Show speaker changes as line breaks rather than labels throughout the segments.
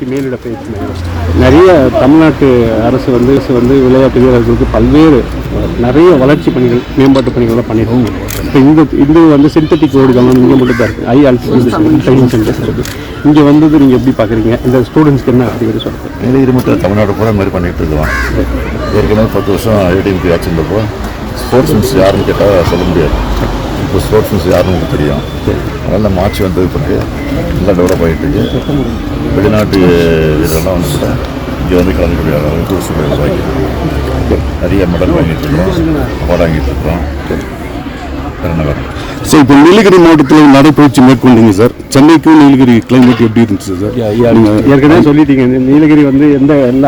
பயிற்சி மேலிட பயிற்சி மையம் நிறைய தமிழ்நாட்டு அரசு வந்து விளையாட்டு வீரர்களுக்கு பல்வேறு நிறைய வளர்ச்சி பணிகள் மேம்பாட்டு பணிகள்லாம் பண்ணியிருக்கோம். இப்போ இந்த வந்து சிந்தட்டிக் ரோடுகள்லாம் இங்கே மட்டும் தான் இருக்குது. IALTS ட்ரைனிங் சென்டர்ஸ் இருக்குது. இங்கே வந்தது நீங்கள் எப்படி பார்க்குறீங்க? இந்த ஸ்டூடெண்ட்ஸ்க்கு என்ன அப்படி சொல்லுங்கள்?
நீலகிரி மட்டும் தமிழ்நாடு கூட மாதிரி பண்ணிகிட்டு இருக்கோம். ஏற்கனவே 10 வருஷம் ஏடிஎம்கே ஆட்சி இருந்தப்போ ஸ்போர்ட்ஸ் மின்ஸ் யாருன்னு கேட்டால் சொல்ல முடியாது. இப்போ ஸ்போர்ட்ஸ் மின்ஸ் யாருன்னு உங்களுக்கு தெரியும். அதனால் நம்ம ஆட்சி வந்தது பிறகு நல்லா டெவலப் ஆகிட்டு இருக்கு. வெளிநாட்டு வீரர்கள்லாம் வந்து கூட இங்கே வந்து கலந்துக்கூடிய அளவுக்கு ஒரு சூழல் உருவாக்கிட்டு நிறைய மெடல் வாங்கிட்டு இருக்கோம், அவார்டு வாங்கிட்டு இருக்கிறோம்.
சார், இப்போ நீலகிரி மாவட்டத்தில் நடைபயிற்சி மேற்கொண்டீங்க சார். சென்னைக்கும் நீலகிரி கிளைமேட் எப்படி இருந்துச்சு சார்?
ஏற்கனவே சொல்லிட்டீங்க, நீலகிரி வந்து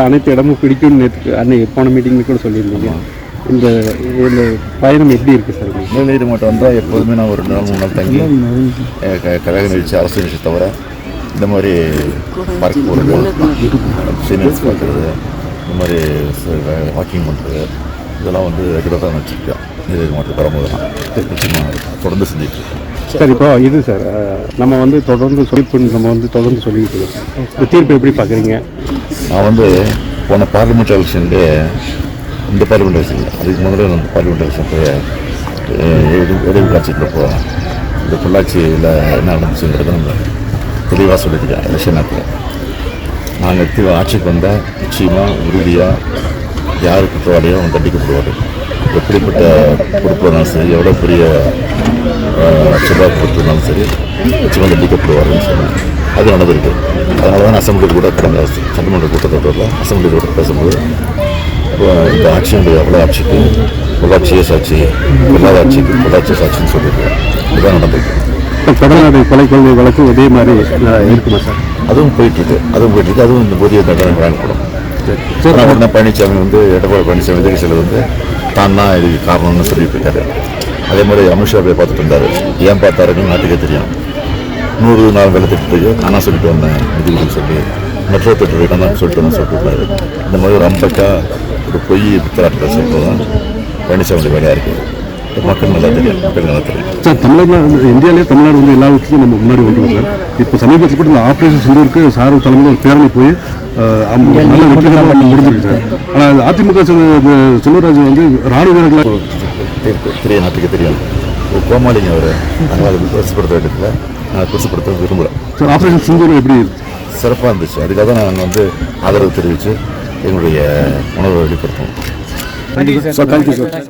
அனைத்து இடமும் பிடிக்கும்னு நேற்று அன்னைக்கு போன மீட்டிங்ல கூட சொல்லியிருந்தீங்க. இந்த பயணம் எப்படி இருக்குது சார்?
நீலகிரி மாவட்டம் வந்தால் எப்போதுமே நான் ஒரு 2 நாள் 3 நாள் தங்கி கழக நிகழ்ச்சி, அரசு நிகழ்ச்சி தவிர இந்த மாதிரி பார்க் போகிறது, சீனியர்ஸ் பார்க்குறது, இந்த மாதிரி வாக்கிங் பண்ணுறது இதெல்லாம் வந்து ரெகுலராக தான் வச்சுருக்கேன். நீலகிரி மாவட்டத்துக்கு வரும்போது தான் நிச்சயமாக தொடர்ந்து செஞ்சுட்ருக்கேன்.
சார், இப்போ இது சார் நம்ம வந்து தொடர்ந்து சொல்லிக்கிட்டு இருக்கோம். இந்த தீர்ப்பு எப்படி பார்க்குறீங்க?
நான் வந்து போன பார்லிமெண்ட் எலெக்ஷன்லேயே இந்த பார்லிமெண்ட் எலெக்ஷன் அதுக்கு முதல்ல நான் பார்லிமெண்ட் எலெக்ஷன் போய் இடைவெளி காட்சிக்கிறப்போ இந்த பொள்ளாச்சியில் என்ன நடந்துச்சுங்கிறத நம்ம தெளிவாக சொல்லியிருக்கேன். எலெக்ஷன் நேரத்தில் நாங்கள் ஆட்சிக்கு வந்தால் நிச்சயமாக உறுதியாக யார் குற்றவாளியோ அவன் தண்டிக்கப்படுவார். எப்படிப்பட்ட பொறுப்பு இருந்தாலும் சரி, எவ்வளோ பெரிய லட்சம் பொறுப்பு இருந்தாலும் சரி, நிச்சயமாக தண்டிக்கப்படுவார்னு சொன்னேன். அது நடந்திருக்கு. அதனால தான் அசம்பிளி கூட கடந்த சட்டமன்ற கூட்டத்தொடரில் அசம்பிளி கூட பேசும்போது இந்த ஆட்சியினுடைய எவ்வளோ ஆட்சிக்கு பொள்ளாச்சியே சாட்சி, பொல்லாத ஆட்சிக்கு பொள்ளாச்சி சாட்சின்னு சொல்லியிருக்கேன். இதுதான் நடந்திருக்கு.
தமிழ்நாடு கொலை கொள்கை வழக்கு இதே மாதிரி இருக்குமா சார்?
அதுவும் போயிட்டுருக்கு. அதுவும் இந்த புதிய தண்டனை வழங்கப்படும். சார், பழனிசாமி வந்து எடப்பாடி பழனிசாமி எதிர்கட்சியில் வந்து தான் இதுக்கு காரணம்னு சொல்லிட்டு இருக்காரு. அதே மாதிரி அமித்ஷா போய் பார்த்துட்டு இருந்தார். ஏன் பார்த்தாருன்னு நாட்டுக்கே தெரியும். 100 நாள் வேலை திட்டத்துக்கு நானாக சொல்லிட்டு வந்தேன் நிதின்னு சொல்லி மெட்ரோ திட்டம் தான் சொல்லிட்டு இருந்தாரு. இந்த மாதிரி ஒரு அம்பக்கா ஒரு பொய் புத்தராட்டத்தை சொல்லிட்டு தான் பழனிசாமி வேலையாக இருக்குது. மக்கள் நல்லா தெரியும்.
சார், இந்தியாவிலே தமிழ்நாடு வந்து எல்லா விஷயத்தையும் நம்ம முன்னாடி வந்துடும் சார். இப்போ சமீபத்தில் கூட இந்த ஆப்ரேஷன் சிந்தூருக்கு சார் தலைமையில் ஒரு பேரணி போய் நல்ல வெற்றிகரமாக முடிஞ்சிருக்கு சார். ஆனால் அதிமுக செல்வராஜ் வந்து ராணுவ வீரர்களாக
தெரிய நாட்டுக்கு தெரியும். கோமாளிங்க அவர் அதனால் பெருசுப்படுத்த வேண்டியதில்லை. நான் பெருசுப்படுத்த விரும்புகிறேன்.
சார், ஆப்ரேஷன் சிந்தூர் எப்படி
சிறப்பாக இருந்துச்சு. அதுக்காக தான் நாங்கள் வந்து ஆதரவு தெரிவித்து எங்களுடைய உணர்வை வெளிப்படுத்தோம்.
Sir, thank you sir.